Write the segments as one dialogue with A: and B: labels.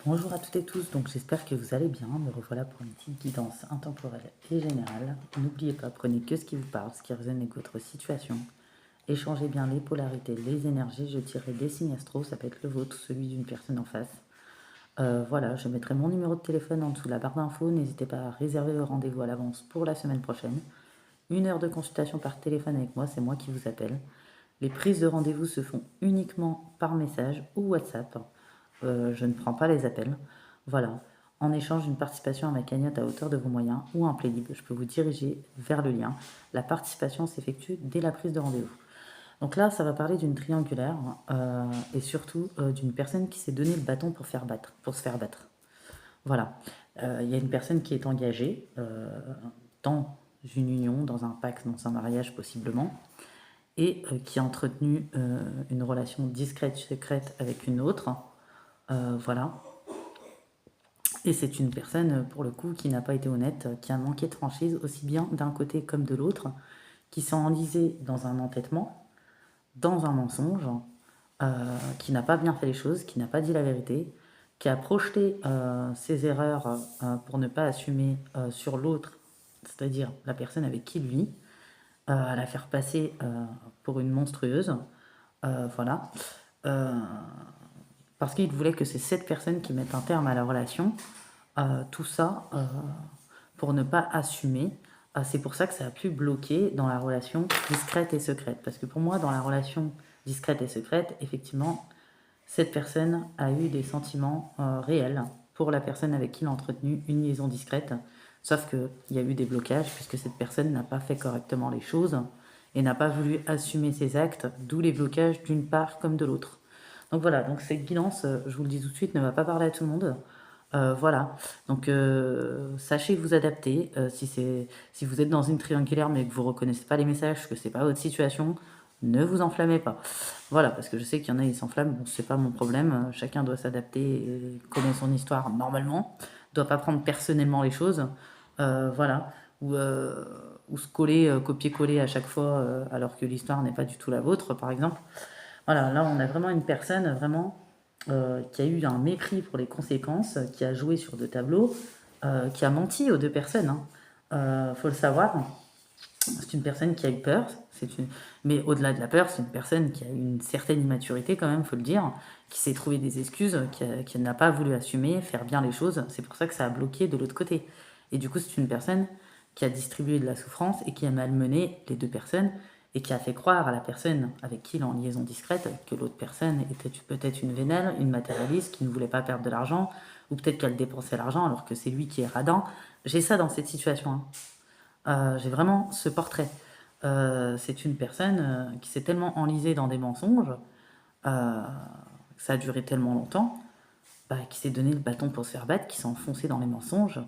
A: Bonjour à toutes et tous, donc j'espère que vous allez bien. Me revoilà pour une petite guidance intemporelle et générale. N'oubliez pas, prenez que ce qui vous parle, ce qui résonne avec votre situation. Échangez bien les polarités, les énergies. Je tirerai des signes astro, ça peut être le vôtre, celui d'une personne en face. Voilà, je mettrai mon numéro de téléphone en dessous de la barre d'infos. N'hésitez pas à réserver le rendez-vous à l'avance pour la semaine prochaine. 1 heure de consultation par téléphone avec moi, c'est moi qui vous appelle. Les prises de rendez-vous se font uniquement par message ou WhatsApp. Je ne prends pas les appels. Voilà. En échange d'une participation à ma cagnotte à hauteur de vos moyens ou un play libre, je peux vous diriger vers le lien. La participation s'effectue dès la prise de rendez-vous. Donc là, ça va parler d'une triangulaire et surtout d'une personne qui s'est donné le bâton pour se faire battre. Voilà. Il y a une personne qui est engagée dans une union, dans un pacte, dans un mariage possiblement, et qui a entretenu une relation discrète, secrète avec une autre. Voilà. Et c'est une personne, pour le coup, qui n'a pas été honnête, qui a manqué de franchise, aussi bien d'un côté comme de l'autre, qui s'est enlisé dans un entêtement, dans un mensonge, qui n'a pas bien fait les choses, qui n'a pas dit la vérité, qui a projeté ses erreurs pour ne pas assumer sur l'autre, c'est-à-dire la personne avec qui il vit, à la faire passer pour une monstrueuse. Voilà. Parce qu'il voulait que c'est cette personne qui mette un terme à la relation. Tout ça pour ne pas assumer. C'est pour ça que ça a pu bloquer dans la relation discrète et secrète. Parce que pour moi, dans la relation discrète et secrète, effectivement, cette personne a eu des sentiments réels pour la personne avec qui il a entretenu une liaison discrète. Sauf qu'il y a eu des blocages puisque cette personne n'a pas fait correctement les choses et n'a pas voulu assumer ses actes, d'où les blocages d'une part comme de l'autre. Donc voilà, donc cette guidance, je vous le dis tout de suite, ne va pas parler à tout le monde. Voilà, donc sachez vous adapter. Si vous êtes dans une triangulaire mais que vous ne reconnaissez pas les messages, que c'est pas votre situation, ne vous enflammez pas. Voilà, parce que je sais qu'il y en a, ils s'enflamment, bon, c'est pas mon problème. Chacun doit s'adapter et connaît son histoire normalement. Doit pas prendre personnellement les choses. Voilà, ou se coller, copier-coller à chaque fois, alors que l'histoire n'est pas du tout la vôtre, par exemple. Voilà, là on a vraiment une personne vraiment qui a eu un mépris pour les conséquences, qui a joué sur 2 tableaux, qui a menti aux 2 personnes. Faut le savoir. C'est une personne qui a eu peur, mais au-delà de la peur, c'est une personne qui a eu une certaine immaturité quand même, faut le dire, qui s'est trouvé des excuses, qui n'a pas voulu assumer, faire bien les choses. C'est pour ça que ça a bloqué de l'autre côté. Et du coup, c'est une personne qui a distribué de la souffrance et qui a malmené les 2 personnes et qui a fait croire à la personne avec qui il est en liaison discrète que l'autre personne était peut-être une vénale, une matérialiste qui ne voulait pas perdre de l'argent, ou peut-être qu'elle dépensait l'argent alors que c'est lui qui est radin. J'ai ça dans cette situation, hein. J'ai vraiment ce portrait. C'est une personne qui s'est tellement enlisée dans des mensonges, euh, ça a duré tellement longtemps, qui s'est donné le bâton pour se faire battre, qui s'est enfoncé dans les mensonges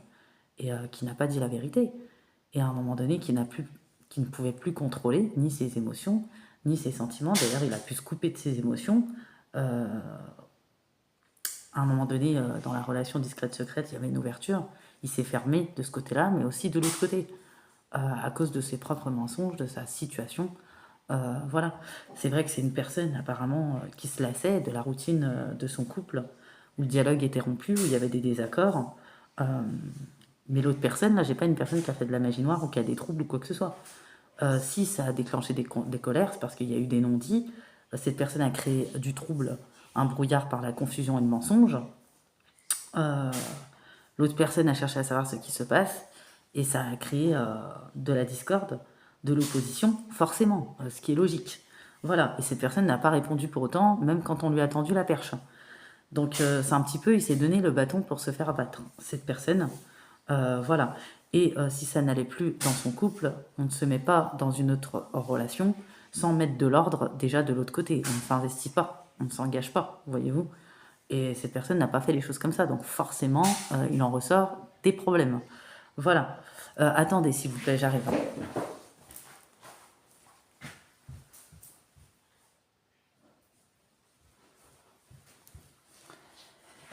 A: et qui n'a pas dit la vérité. Et à un moment donné, qui ne pouvait plus contrôler ni ses émotions, ni ses sentiments. D'ailleurs, il a pu se couper de ses émotions. À un moment donné, dans la relation discrète-secrète, il y avait une ouverture. Il s'est fermé de ce côté-là, mais aussi de l'autre côté. À cause de ses propres mensonges, de sa situation. Voilà. C'est vrai que c'est une personne apparemment qui se lassait de la routine de son couple, où le dialogue était rompu, où il y avait des désaccords. Mais l'autre personne, là, j'ai pas une personne qui a fait de la magie noire ou qui a des troubles ou quoi que ce soit. Si ça a déclenché des colères, c'est parce qu'il y a eu des non-dits. Cette personne a créé du trouble, un brouillard par la confusion et le mensonge. Euh, L'autre personne a cherché à savoir ce qui se passe et ça a créé de la discorde, de l'opposition, forcément, ce qui est logique. Voilà, et cette personne n'a pas répondu pour autant, même quand on lui a tendu la perche. Donc c'est un petit peu, il s'est donné le bâton pour se faire abattre, cette personne. Voilà. Et si ça n'allait plus dans son couple, on ne se met pas dans une autre relation sans mettre de l'ordre déjà de l'autre côté. On ne s'investit pas, on ne s'engage pas, voyez-vous. Et cette personne n'a pas fait les choses comme ça, donc forcément, il en ressort des problèmes. Voilà. Attendez, s'il vous plaît, j'arrive.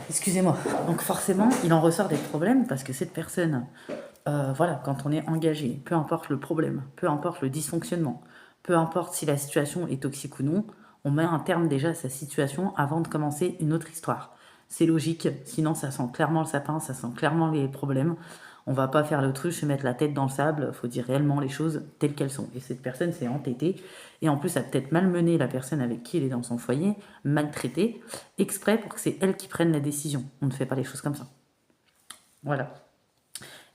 A: Excusez-moi. Donc forcément, il en ressort des problèmes parce que cette personne, voilà, quand on est engagé, peu importe le problème, peu importe le dysfonctionnement, peu importe si la situation est toxique ou non, on met un terme déjà à sa situation avant de commencer une autre histoire. C'est logique, sinon ça sent clairement le sapin, ça sent clairement les problèmes. On va pas faire l'autruche, se mettre la tête dans le sable, faut dire réellement les choses telles qu'elles sont. Et cette personne s'est entêtée, et en plus a peut-être malmené la personne avec qui elle est dans son foyer, maltraitée, exprès pour que c'est elle qui prenne la décision. On ne fait pas les choses comme ça. Voilà.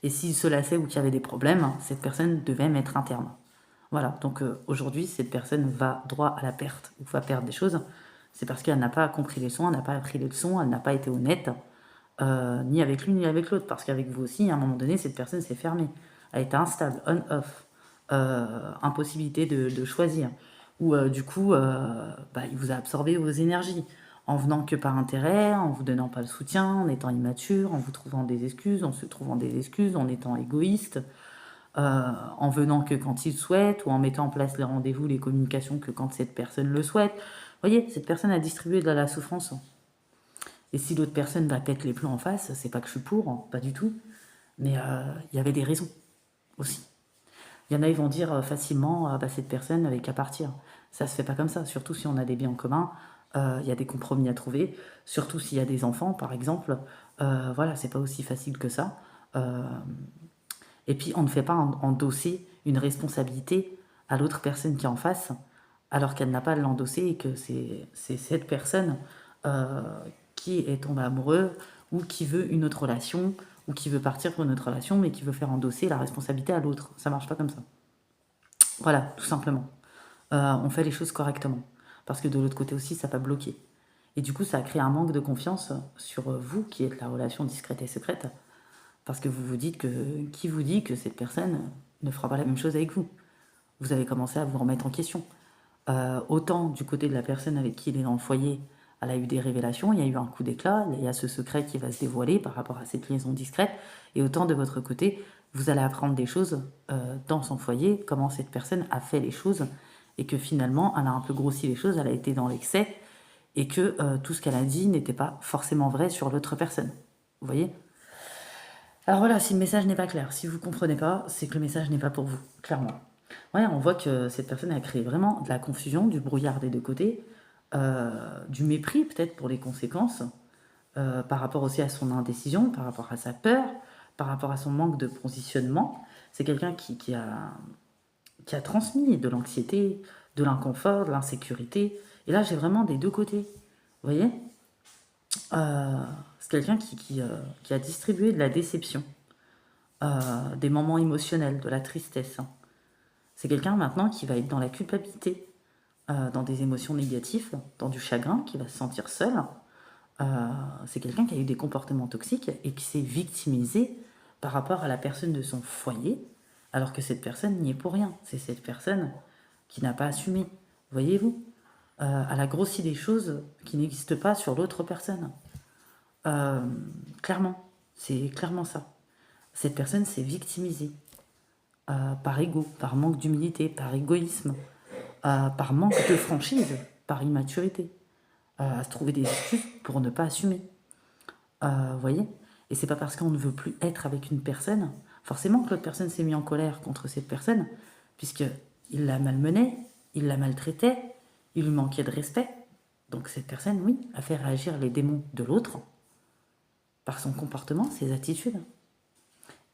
A: Et s'il se lassait ou qu'il y avait des problèmes, cette personne devait mettre un terme. Voilà, donc aujourd'hui, cette personne va droit à la perte ou va perdre des choses. C'est parce qu'elle n'a pas compris les leçons, elle n'a pas appris les leçons, elle n'a pas été honnête, ni avec l'une ni avec l'autre. Parce qu'avec vous aussi, à un moment donné, cette personne s'est fermée. Elle était instable, on-off, impossibilité de choisir. Ou du coup, il vous a absorbé vos énergies en venant que par intérêt, en vous donnant pas le soutien, en étant immature, en vous trouvant des excuses, en se trouvant des excuses, en étant égoïste, en venant que quand il souhaite, ou en mettant en place les rendez-vous, les communications que quand cette personne le souhaite. Vous voyez, cette personne a distribué de la souffrance. Et si l'autre personne va pète les plombs en face, c'est pas que je suis pour, pas du tout, mais il y avait des raisons aussi. Il y en a, ils vont dire facilement, cette personne n'avait qu'à partir. Ça se fait pas comme ça, surtout si on a des biens en commun, il y a des compromis à trouver, surtout s'il y a des enfants, par exemple. Voilà, c'est pas aussi facile que ça. Et puis, on ne fait pas endosser une responsabilité à l'autre personne qui est en face, alors qu'elle n'a pas à l'endosser et que c'est cette personne qui est tombé amoureux ou qui veut une autre relation ou qui veut partir pour une autre relation mais qui veut faire endosser la responsabilité à l'autre. Ça marche pas comme ça. Voilà, tout simplement. On fait les choses correctement. Parce que de l'autre côté aussi, ça va bloquer. Et du coup, ça a créé un manque de confiance sur vous, qui êtes la relation discrète et secrète. Parce que vous vous dites que... Qui vous dit que cette personne ne fera pas la même chose avec vous? Vous avez commencé à vous remettre en question. Autant du côté de la personne avec qui il est dans le foyer, elle a eu des révélations, il y a eu un coup d'éclat, il y a ce secret qui va se dévoiler par rapport à cette liaison discrète, et autant de votre côté, vous allez apprendre des choses dans son foyer, comment cette personne a fait les choses, et que finalement, elle a un peu grossi les choses, elle a été dans l'excès, et que tout ce qu'elle a dit n'était pas forcément vrai sur l'autre personne. Vous voyez? Alors voilà, si le message n'est pas clair, si vous ne comprenez pas, c'est que le message n'est pas pour vous, clairement. Ouais, on voit que cette personne a créé vraiment de la confusion, du brouillard des deux côtés, du mépris peut-être pour les conséquences, par rapport aussi à son indécision, par rapport à sa peur, par rapport à son manque de positionnement. C'est quelqu'un qui a transmis de l'anxiété, de l'inconfort, de l'insécurité. Et là, j'ai vraiment des deux côtés. Vous voyez? C'est quelqu'un qui a distribué de la déception, des moments émotionnels, de la tristesse. C'est quelqu'un maintenant qui va être dans la culpabilité, dans des émotions négatives, dans du chagrin, qui va se sentir seul. C'est quelqu'un qui a eu des comportements toxiques et qui s'est victimisé par rapport à la personne de son foyer, alors que cette personne n'y est pour rien. C'est cette personne qui n'a pas assumé. Voyez-vous? Elle a grossi des choses qui n'existent pas sur l'autre personne. Clairement, c'est clairement ça. Cette personne s'est victimisée par ego, par manque d'humilité, par égoïsme, par manque de franchise, par immaturité, à se trouver des excuses pour ne pas assumer. Vous voyez? Et c'est pas parce qu'on ne veut plus être avec une personne, forcément que l'autre personne s'est mise en colère contre cette personne, puisqu'il la malmenait, il la maltraitait, il lui manquait de respect. Donc cette personne, oui, a fait réagir les démons de l'autre par son comportement, ses attitudes.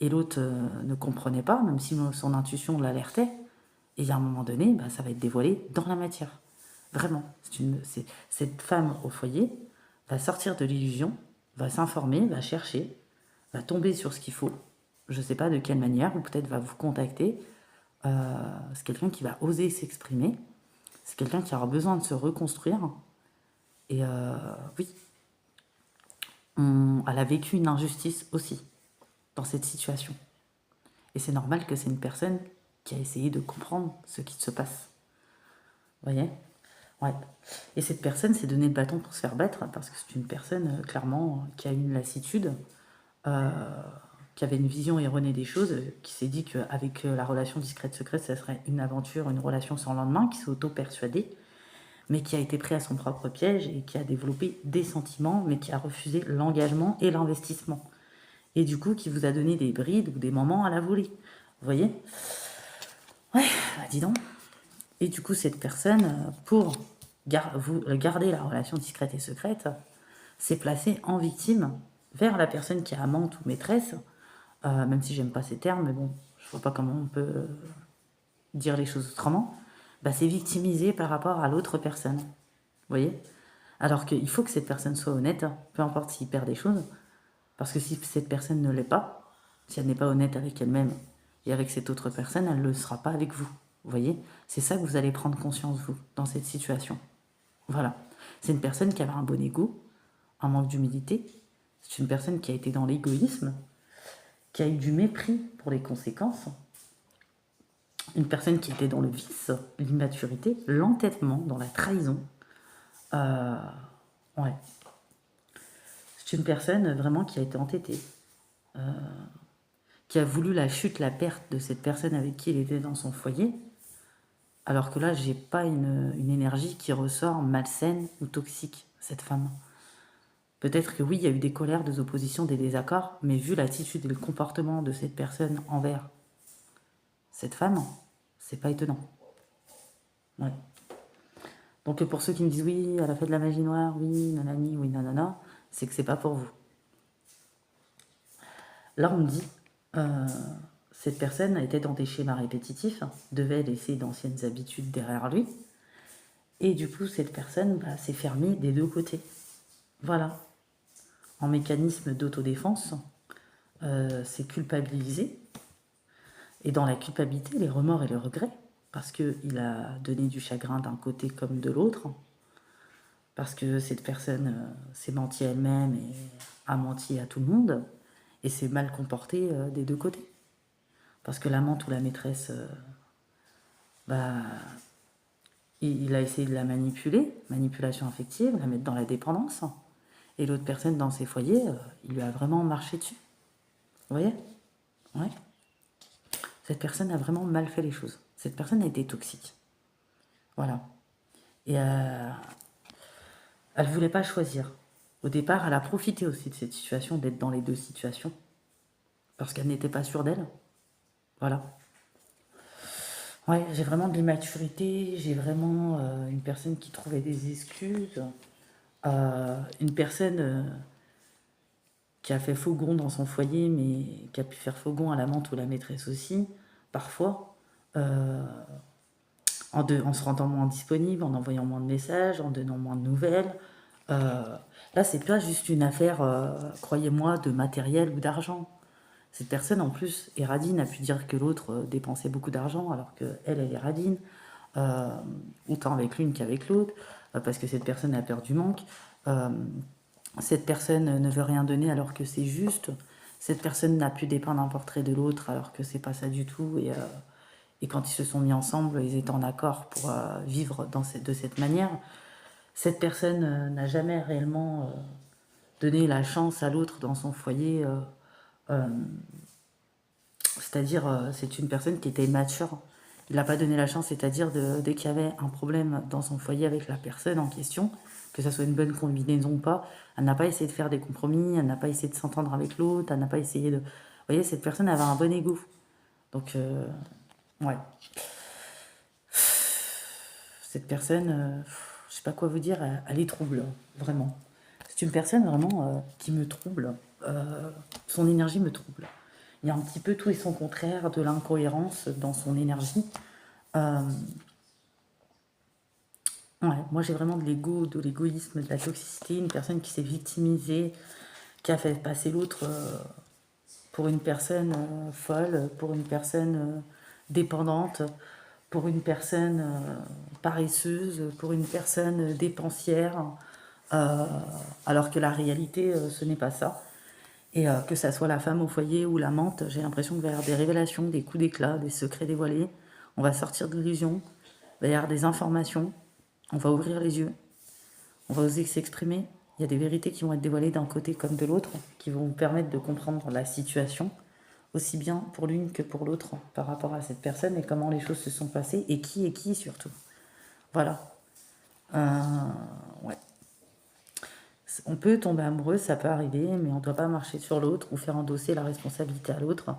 A: Et l'autre ne comprenait pas, même si son intuition l'alertait. Et à un moment donné, ça va être dévoilé dans la matière. Vraiment. Cette femme au foyer va sortir de l'illusion, va s'informer, va chercher, va tomber sur ce qu'il faut. Je ne sais pas de quelle manière, ou peut-être va vous contacter. C'est quelqu'un qui va oser s'exprimer. C'est quelqu'un qui aura besoin de se reconstruire. Et oui, elle a vécu une injustice aussi dans cette situation. Et c'est normal que c'est une personne qui a essayé de comprendre ce qui se passe. Vous voyez? Ouais. Et cette personne s'est donné le bâton pour se faire battre parce que c'est une personne, clairement, qui a une lassitude, qui avait une vision erronée des choses, qui s'est dit qu'avec la relation discrète-secrète, ça serait une aventure, une relation sans lendemain, qui s'est auto-persuadée, mais qui a été pris à son propre piège et qui a développé des sentiments, mais qui a refusé l'engagement et l'investissement. Et du coup, qui vous a donné des brides ou des moments à la volée. Vous voyez? Ouais, dis donc. Et du coup, cette personne, pour garder la relation discrète et secrète, s'est placé en victime vers la personne qui est amante ou maîtresse, même si j'aime pas ces termes, mais bon, je vois pas comment on peut dire les choses autrement, bah, c'est victimisé par rapport à l'autre personne. Vous voyez? Alors qu'il faut que cette personne soit honnête, peu importe s'il perd des choses, parce que si cette personne ne l'est pas, si elle n'est pas honnête avec elle-même et avec cette autre personne, elle ne le sera pas avec vous. Vous voyez? C'est ça que vous allez prendre conscience, vous, dans cette situation. Voilà. C'est une personne qui avait un bon ego, un manque d'humilité. C'est une personne qui a été dans l'égoïsme, qui a eu du mépris pour les conséquences. Une personne qui était dans le vice, l'immaturité, l'entêtement, dans la trahison. Ouais. C'est une personne vraiment qui a été entêtée, qui a voulu la chute, la perte de cette personne avec qui il était dans son foyer, alors que là, j'ai pas une énergie qui ressort malsaine ou toxique, cette femme. Peut-être que oui, il y a eu des colères, des oppositions, des désaccords, mais vu l'attitude et le comportement de cette personne envers cette femme, c'est pas étonnant. Ouais. Donc pour ceux qui me disent oui, elle a fait de la magie noire, oui, nanani, oui, nanana, c'est que c'est pas pour vous. Là, on me dit, cette personne était dans des schémas répétitifs, devait laisser d'anciennes habitudes derrière lui, et du coup, cette personne s'est fermée des deux côtés. Voilà. En mécanisme d'autodéfense, c'est culpabiliser. Et dans la culpabilité, les remords et le regret, parce qu'il a donné du chagrin d'un côté comme de l'autre, parce que cette personne s'est menti à elle-même et a menti à tout le monde, et s'est mal comportée des deux côtés. Parce que l'amante ou la maîtresse, il a essayé de la manipuler, manipulation affective, la mettre dans la dépendance, et l'autre personne dans ses foyers, il lui a vraiment marché dessus. Vous voyez? Ouais. Cette personne a vraiment mal fait les choses. Cette personne a été toxique. Voilà. Et elle ne voulait pas choisir. Au départ, elle a profité aussi de cette situation, d'être dans les deux situations. Parce qu'elle n'était pas sûre d'elle. Voilà. Ouais, j'ai vraiment de l'immaturité, j'ai vraiment une personne qui trouvait des excuses, une personne qui a fait faugon dans son foyer, mais qui a pu faire faugon à l'amante ou la maîtresse aussi, parfois, en se rendant moins disponible, en envoyant moins de messages, en donnant moins de nouvelles. Là, c'est pas juste une affaire, croyez-moi, de matériel ou d'argent. Cette personne, en plus, est radine, a pu dire que l'autre dépensait beaucoup d'argent, alors qu'elle, elle est radine, autant avec l'une qu'avec l'autre, parce que cette personne a peur du manque. Cette personne ne veut rien donner alors que c'est juste. Cette personne n'a pu dépeindre un portrait de l'autre alors que c'est pas ça du tout. Et quand ils se sont mis ensemble, ils étaient en accord pour vivre de cette manière. Cette personne n'a jamais réellement donné la chance à l'autre dans son foyer. C'est-à-dire, c'est une personne qui était immature. Il n'a pas donné la chance, c'est-à-dire dès qu'il y avait un problème dans son foyer avec la personne en question, que ça soit une bonne combinaison ou pas, elle n'a pas essayé de faire des compromis, elle n'a pas essayé de s'entendre avec l'autre, elle n'a pas essayé de... Vous voyez, cette personne avait un bon ego. Donc, ouais. Cette personne, je sais pas quoi vous dire, elle est trouble, vraiment. C'est une personne vraiment qui me trouble. Son énergie me trouble. Il y a un petit peu tout et son contraire, de l'incohérence dans son énergie. Ouais, moi j'ai vraiment de l'ego, de l'égoïsme, de la toxicité, une personne qui s'est victimisée, qui a fait passer l'autre pour une personne folle, pour une personne dépendante, pour une personne paresseuse, pour une personne dépensière, alors que la réalité, ce n'est pas ça. Et que ça soit la femme au foyer ou l'amante, j'ai l'impression qu'il va y avoir des révélations, des coups d'éclat, des secrets dévoilés. On va sortir de l'illusion, il va y avoir des informations, on va ouvrir les yeux, on va oser s'exprimer. Il y a des vérités qui vont être dévoilées d'un côté comme de l'autre, qui vont vous permettre de comprendre la situation, aussi bien pour l'une que pour l'autre, par rapport à cette personne et comment les choses se sont passées, et qui surtout. Voilà. Ouais. On peut tomber amoureux, ça peut arriver, mais on ne doit pas marcher sur l'autre ou faire endosser la responsabilité à l'autre.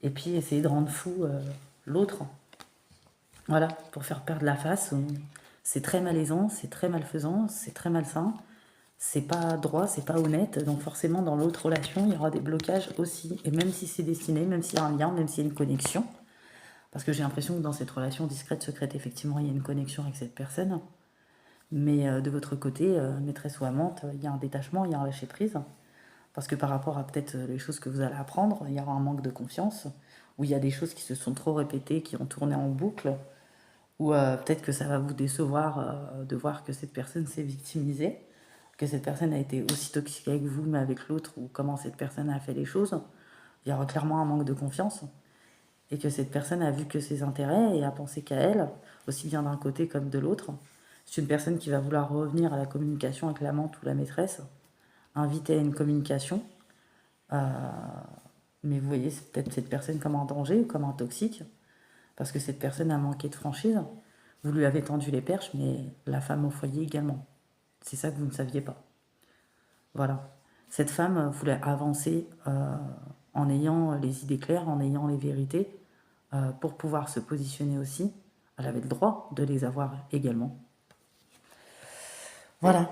A: Et puis essayer de rendre fou l'autre. Voilà, pour faire perdre la face C'est très malaisant, c'est très malfaisant, c'est très malsain. C'est pas droit, c'est pas honnête. Donc forcément, dans l'autre relation, il y aura des blocages aussi. Et même si c'est destiné, même s'il y a un lien, même s'il y a une connexion, parce que j'ai l'impression que dans cette relation discrète, secrète, effectivement, il y a une connexion avec cette personne. Mais de votre côté, maîtresse ou amante, il y a un détachement, il y a un lâcher-prise. Parce que par rapport à peut-être les choses que vous allez apprendre, il y aura un manque de confiance, ou il y a des choses qui se sont trop répétées, qui ont tourné en boucle, ou peut-être que ça va vous décevoir de voir que cette personne s'est victimisée, que cette personne a été aussi toxique avec vous, mais avec l'autre, ou comment cette personne a fait les choses. Il y aura clairement un manque de confiance, et que cette personne a vu que ses intérêts et a pensé qu'à elle, aussi bien d'un côté comme de l'autre. C'est une personne qui va vouloir revenir à la communication avec l'amante ou la maîtresse, inviter à une communication. Euh, mais vous voyez, c'est peut-être cette personne comme un danger ou comme un toxique, parce que cette personne a manqué de franchise. Vous lui avez tendu les perches, mais la femme au foyer également. C'est ça que vous ne saviez pas. Voilà. Cette femme voulait avancer en ayant les idées claires, en ayant les vérités, pour pouvoir se positionner aussi. Elle avait le droit de les avoir également. Voilà.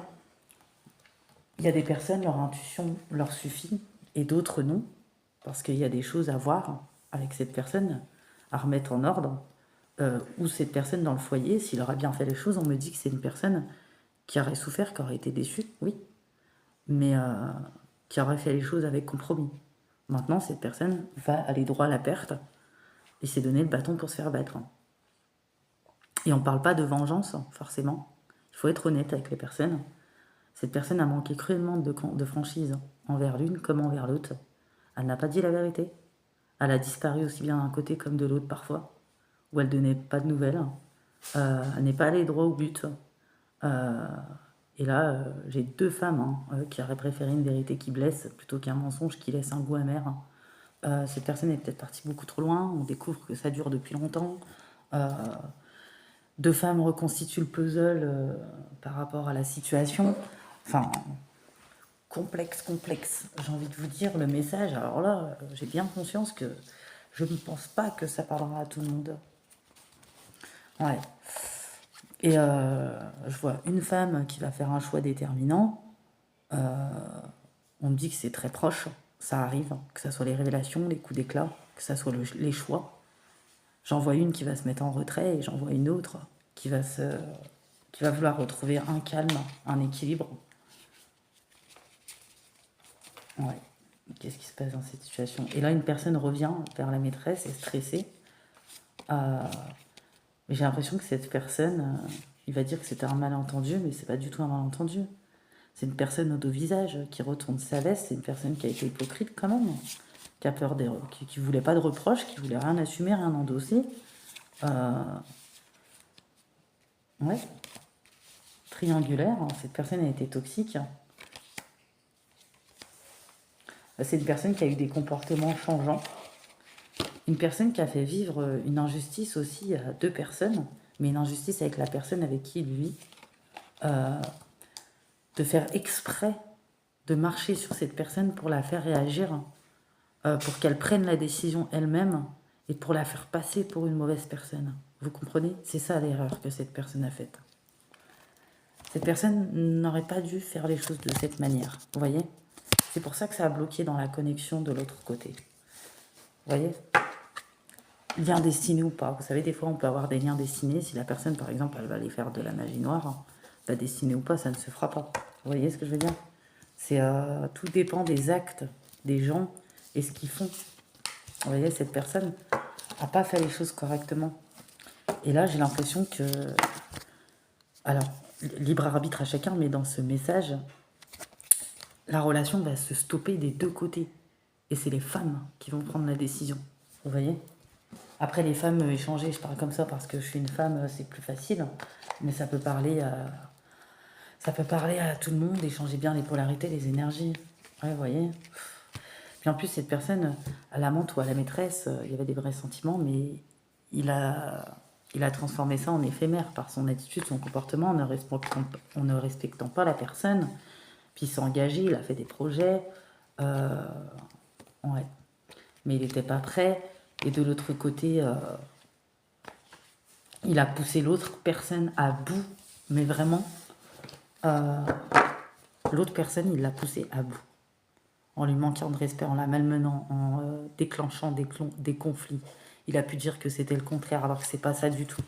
A: Il y a des personnes, leur intuition leur suffit, et d'autres non, parce qu'il y a des choses à voir avec cette personne, à remettre en ordre, ou cette personne dans le foyer, s'il aura bien fait les choses, on me dit que c'est une personne qui aurait souffert, qui aurait été déçue, oui, mais qui aurait fait les choses avec compromis. Maintenant, cette personne va aller droit à la perte et s'est donné le bâton pour se faire battre. Et on ne parle pas de vengeance, forcément. Il faut être honnête avec les personnes. Cette personne a manqué cruellement de franchise envers l'une comme envers l'autre. Elle n'a pas dit la vérité. Elle a disparu aussi bien d'un côté comme de l'autre parfois, où elle donnait pas de nouvelles. Elle n'est pas allée droit au but. Et là, j'ai deux femmes qui auraient préféré une vérité qui blesse plutôt qu'un mensonge qui laisse un goût amer. Cette personne est peut-être partie beaucoup trop loin. On découvre que ça dure depuis longtemps. Deux femmes reconstituent le puzzle par rapport à la situation. Enfin, complexe. J'ai envie de vous dire le message. Alors là, j'ai bien conscience que je ne pense pas que ça parlera à tout le monde. Ouais. Et je vois une femme qui va faire un choix déterminant. On me dit que c'est très proche. Ça arrive, que ça soit les révélations, les coups d'éclat, que ça soit les choix. J'en vois une qui va se mettre en retrait et j'en vois une autre qui va vouloir retrouver un calme, un équilibre. Ouais. Qu'est-ce qui se passe dans cette situation? Et là, une personne revient vers la maîtresse, est stressée. Mais j'ai l'impression que cette personne, il va dire que c'était un malentendu, mais c'est pas du tout un malentendu. C'est une personne au dos visage qui retourne sa veste. C'est une personne qui a été hypocrite quand même, qui a peur qui voulait pas de reproches, qui voulait rien assumer, rien endosser. Ouais. Triangulaire, hein. Cette personne a été toxique. C'est une personne qui a eu des comportements changeants. Une personne qui a fait vivre une injustice aussi à deux personnes, mais une injustice avec la personne avec qui il vit. De faire exprès de marcher sur cette personne pour la faire réagir, pour qu'elle prenne la décision elle-même et pour la faire passer pour une mauvaise personne. Vous comprenez? C'est ça l'erreur que cette personne a faite. Cette personne n'aurait pas dû faire les choses de cette manière. Vous voyez? C'est pour ça que ça a bloqué dans la connexion de l'autre côté. Vous voyez? Lien destiné ou pas. Vous savez, des fois, on peut avoir des liens destinés. Si la personne, par exemple, elle va aller faire de la magie noire, bah, destinée ou pas, ça ne se fera pas. Vous voyez ce que je veux dire? C'est tout dépend des actes des gens et ce qu'ils font. Vous voyez, cette personne n'a pas fait les choses correctement. Et là, j'ai l'impression que... Alors, libre arbitre à chacun, mais dans ce message, la relation va se stopper des deux côtés. Et c'est les femmes qui vont prendre la décision. Vous voyez? Après, les femmes échanger, je parle comme ça parce que je suis une femme, c'est plus facile. Mais ça peut parler à tout le monde, échanger bien les polarités, les énergies. Ouais, vous voyez? Puis en plus, cette personne, à l'amante ou à la maîtresse, il y avait des vrais sentiments, mais il a transformé ça en éphémère par son attitude, son comportement, en ne respectant pas la personne. Puis il s'est engagé, il a fait des projets. Ouais. Mais il n'était pas prêt. Et de l'autre côté, il a poussé l'autre personne à bout Mais vraiment, euh, l'autre personne, il l'a poussé à bout. En lui manquant de respect, en la malmenant, en déclenchant des conflits. Il a pu dire que c'était le contraire, alors que c'est pas ça du tout.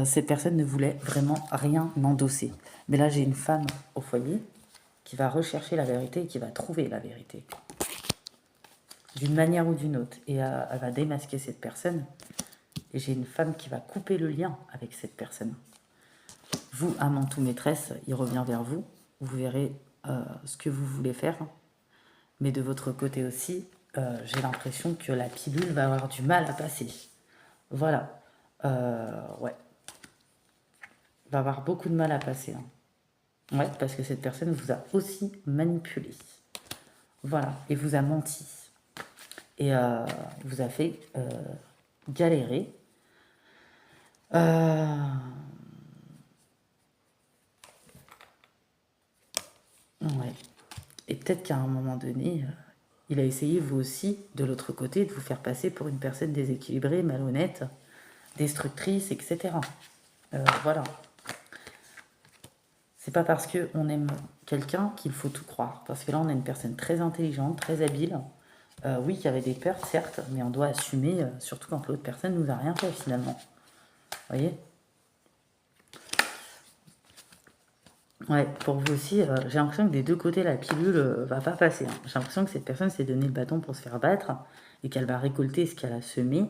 A: Cette personne ne voulait vraiment rien endosser. Mais là, j'ai une femme au foyer qui va rechercher la vérité et qui va trouver la vérité, d'une manière ou d'une autre. Et elle va démasquer cette personne. Et j'ai une femme qui va couper le lien avec cette personne. Vous, amant ou maîtresse, il revient vers vous. Vous verrez ce que vous voulez faire. Mais de votre côté aussi, j'ai l'impression que la pilule va avoir du mal à passer. Voilà. Ouais. Va avoir beaucoup de mal à passer. Hein. Ouais, parce que cette personne vous a aussi manipulé. Voilà. Et vous a menti. Et vous a fait galérer. Ouais. Et peut-être qu'à un moment donné, il a essayé, vous aussi, de l'autre côté, de vous faire passer pour une personne déséquilibrée, malhonnête, destructrice, etc. Voilà. C'est pas parce qu'on aime quelqu'un qu'il faut tout croire. Parce que là, on a une personne très intelligente, très habile. Oui, il y avait des peurs, certes, mais on doit assumer, surtout quand l'autre personne nous a rien fait finalement. Vous voyez? Ouais, pour vous aussi, j'ai l'impression que des deux côtés, la pilule va pas passer. Hein. J'ai l'impression que cette personne s'est donné le bâton pour se faire battre et qu'elle va récolter ce qu'elle a semé.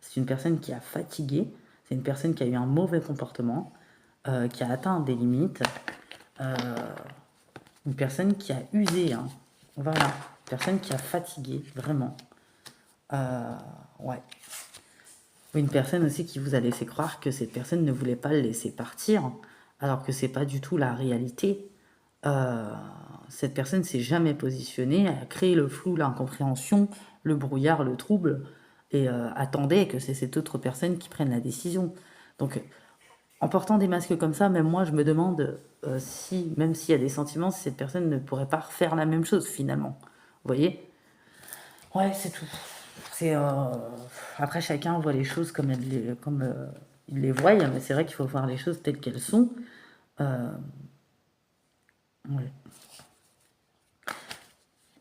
A: C'est une personne qui a fatigué, c'est une personne qui a eu un mauvais comportement, qui a atteint des limites, euh, une personne qui a usé. Hein. Voilà, une personne qui a fatigué, vraiment. Ouais. Une personne aussi qui vous a laissé croire que cette personne ne voulait pas le laisser partir, alors que c'est pas du tout la réalité. Euh, cette personne s'est jamais positionnée, elle a créé le flou, l'incompréhension, le brouillard, le trouble, et attendait que c'est cette autre personne qui prenne la décision. Donc, en portant des masques comme ça, même moi, je me demande si, même s'il y a des sentiments, si cette personne ne pourrait pas refaire la même chose finalement. Vous voyez? Ouais, c'est tout. C'est après chacun voit les choses comme il les voit, mais c'est vrai qu'il faut voir les choses telles qu'elles sont. Euh, ouais.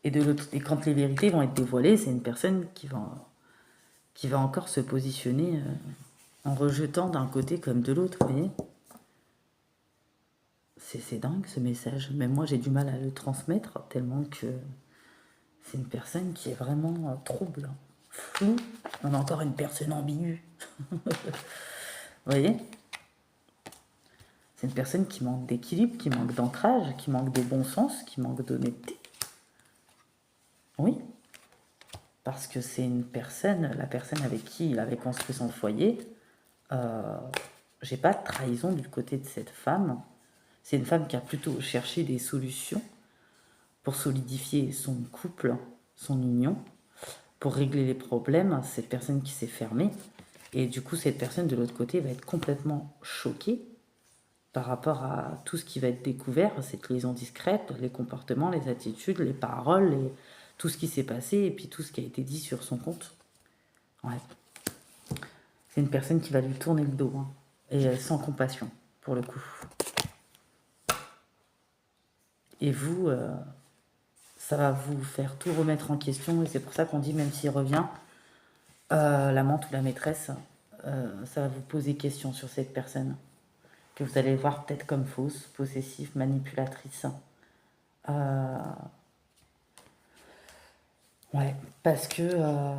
A: Et de l'autre, et quand les vérités vont être dévoilées, c'est une personne qui va encore se positionner en rejetant d'un côté comme de l'autre. Vous voyez, c'est dingue ce message. Même moi, j'ai du mal à le transmettre tellement que c'est une personne qui est vraiment trouble, floue. On a encore une personne ambiguë. Vous voyez? C'est une personne qui manque d'équilibre, qui manque d'ancrage, qui manque de bon sens, qui manque d'honnêteté. Oui, parce que c'est une personne, la personne avec qui il avait construit son foyer. J'ai pas de trahison du côté de cette femme. C'est une femme qui a plutôt cherché des solutions pour solidifier son couple, son union, pour régler les problèmes. Cette personne qui s'est fermée. Et du coup, cette personne de l'autre côté va être complètement choquée par rapport à tout ce qui va être découvert, cette liaison discrète, les comportements, les attitudes, les paroles, tout ce qui s'est passé et puis tout ce qui a été dit sur son compte. Ouais. C'est une personne qui va lui tourner le dos, hein, et sans compassion, pour le coup. Et vous, ça va vous faire tout remettre en question, et c'est pour ça qu'on dit, même s'il revient, l'amante ou la maîtresse, ça va vous poser question sur cette personne, que vous allez voir peut-être comme fausse, possessive, manipulatrice. Ouais, parce que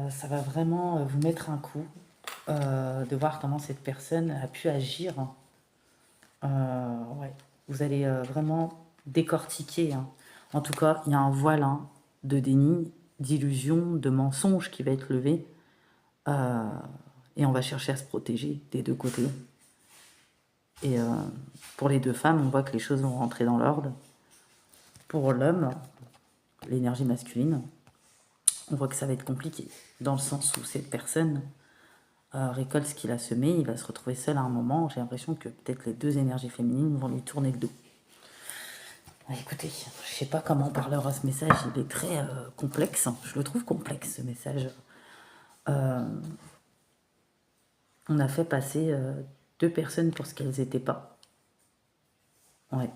A: ça va vraiment vous mettre un coup de voir comment cette personne a pu agir. Ouais, vous allez vraiment décortiquer. Hein. En tout cas, il y a un voile hein, de déni, d'illusion, de mensonge qui va être levé. euh, et on va chercher à se protéger des deux côtés. Et pour les deux femmes, on voit que les choses vont rentrer dans l'ordre. Pour l'homme, l'énergie masculine, on voit que ça va être compliqué. Dans le sens où cette personne récolte ce qu'il a semé, il va se retrouver seul à un moment. J'ai l'impression que peut-être les deux énergies féminines vont lui tourner le dos. Écoutez, je sais pas comment on parlera ce message, il est très complexe. Je le trouve complexe ce message. On a fait passer deux personnes pour ce qu'elles n'étaient pas. Ouais.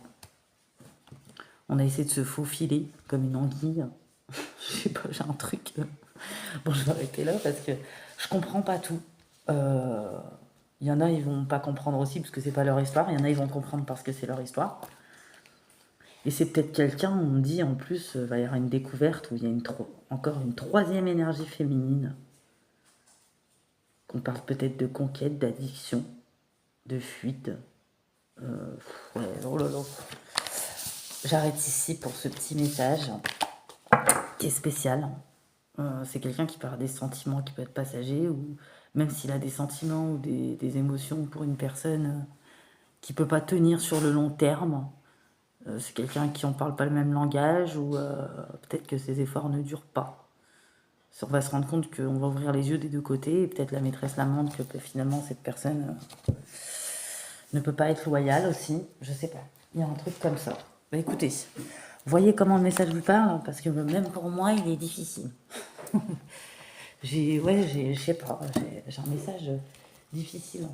A: On a essayé de se faufiler comme une anguille. Je sais pas, j'ai un truc. Bon, je vais arrêter là parce que je comprends pas tout. Il y en a, ils vont pas comprendre aussi parce que c'est pas leur histoire. Il y en a, ils vont comprendre parce que c'est leur histoire. Et c'est peut-être quelqu'un, on me dit en plus, va y avoir une découverte où il y a encore une troisième énergie féminine. Qu'on parle peut-être de conquête, d'addiction, de fuite. Ouais, oh là là. J'arrête ici pour ce petit message qui est spécial. C'est quelqu'un qui parle des sentiments qui peut être passager, ou même s'il a des sentiments ou des émotions pour une personne qui peut pas tenir sur le long terme. C'est quelqu'un qui on parle pas le même langage, ou peut-être que ses efforts ne durent pas. On va se rendre compte qu'on va ouvrir les yeux des deux côtés, et peut-être la maîtresse lamente que finalement cette personne ne peut pas être loyale aussi. Je sais pas. Il y a un truc comme ça. Bah écoutez, voyez comment le message vous parle, parce que même pour moi, il est difficile. Je sais pas, j'ai un message difficile.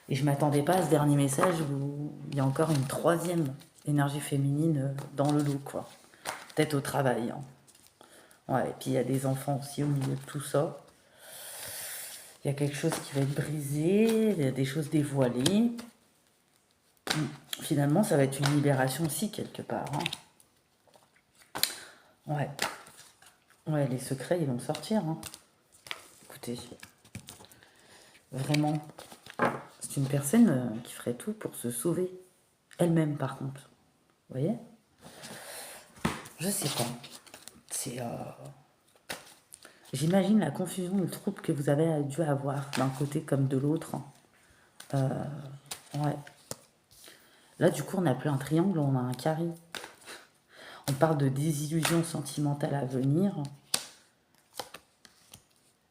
A: Et je m'attendais pas à ce dernier message où il y a encore une troisième énergie féminine dans le lot, quoi. Peut-être au travail. Hein. Ouais, et puis il y a des enfants aussi au milieu de tout ça. Il y a quelque chose qui va être brisé, il y a des choses dévoilées. Finalement, ça va être une libération aussi, quelque part. Hein. Ouais. Ouais, les secrets, ils vont sortir. Hein. Écoutez, vraiment, c'est une personne qui ferait tout pour se sauver. Elle-même, par contre. Vous voyez? Je sais pas. C'est... J'imagine la confusion, le trouble que vous avez dû avoir d'un côté comme de l'autre. Ouais. Là, du coup, on n'a plus un triangle, on a un carré. On parle de désillusion sentimentale à venir.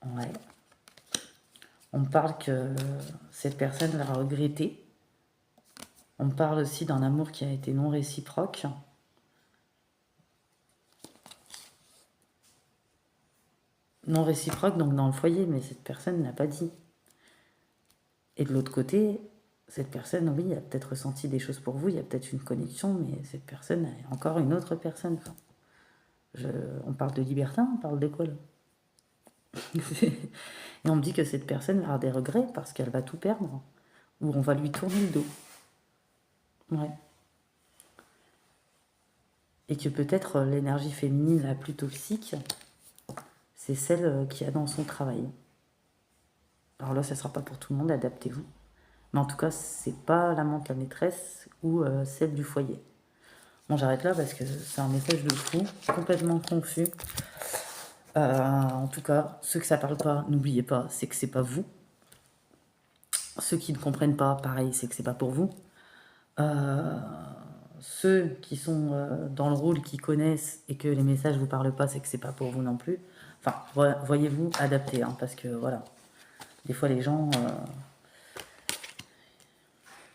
A: Ouais. On parle que cette personne va regretter. On parle aussi d'un amour qui a été non réciproque. Non réciproque, donc dans le foyer, mais cette personne n'a pas dit. Et de l'autre côté, cette personne, oui, a peut-être ressenti des choses pour vous, il y a peut-être une connexion, mais cette personne est encore une autre personne. Enfin, on parle de libertin, on parle de quoi là? Et on me dit que cette personne va avoir des regrets parce qu'elle va tout perdre, ou on va lui tourner le dos. Ouais. Et que peut-être l'énergie féminine la plus toxique, c'est celle qu'il y a dans son travail. Alors là, ça ne sera pas pour tout le monde, adaptez-vous. Mais en tout cas, c'est pas l'amante, la maîtresse ou celle du foyer. Bon, j'arrête là parce que c'est un message de fou, complètement confus. En tout cas, ceux que ça parle pas, n'oubliez pas, c'est que c'est pas vous. Ceux qui ne comprennent pas, pareil, c'est que c'est pas pour vous. Ceux qui sont dans le rôle, qui connaissent et que les messages vous parlent pas, c'est que c'est pas pour vous non plus. Enfin, voyez-vous, adaptez, hein, parce que voilà, des fois les gens,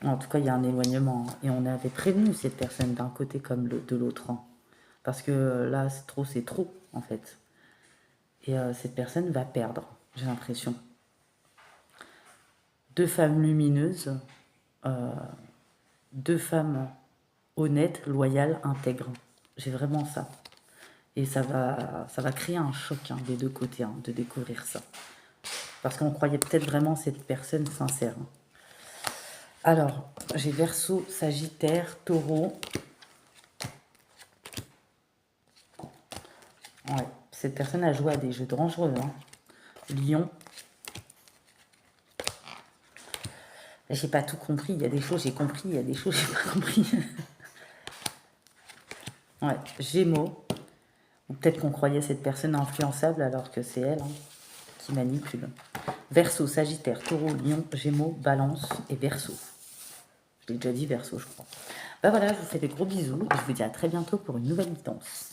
A: en tout cas, il y a un éloignement, hein, et on avait prévenu cette personne d'un côté comme de l'autre, hein, parce que là, c'est trop, en fait. Et cette personne va perdre, j'ai l'impression. Deux femmes lumineuses, deux femmes honnêtes, loyales, intègres. J'ai vraiment ça. Et ça va créer un choc, hein, des deux côtés, hein, de découvrir ça. Parce qu'on croyait peut-être vraiment cette personne sincère. Hein. Alors, j'ai Verseau, Sagittaire, Taureau. Ouais, cette personne a joué à des jeux dangereux. Hein. Lion. J'ai pas tout compris. Il y a des choses j'ai compris, il y a des choses j'ai pas compris. Ouais, Gémeaux. Peut-être qu'on croyait cette personne influençable alors que c'est elle, hein, qui manipule. Verseau, Sagittaire, Taureau, Lion, Gémeaux, Balance et Verseau. Je l'ai déjà dit Verseau, je crois. Ben voilà, je vous fais des gros bisous et je vous dis à très bientôt pour une nouvelle guidance.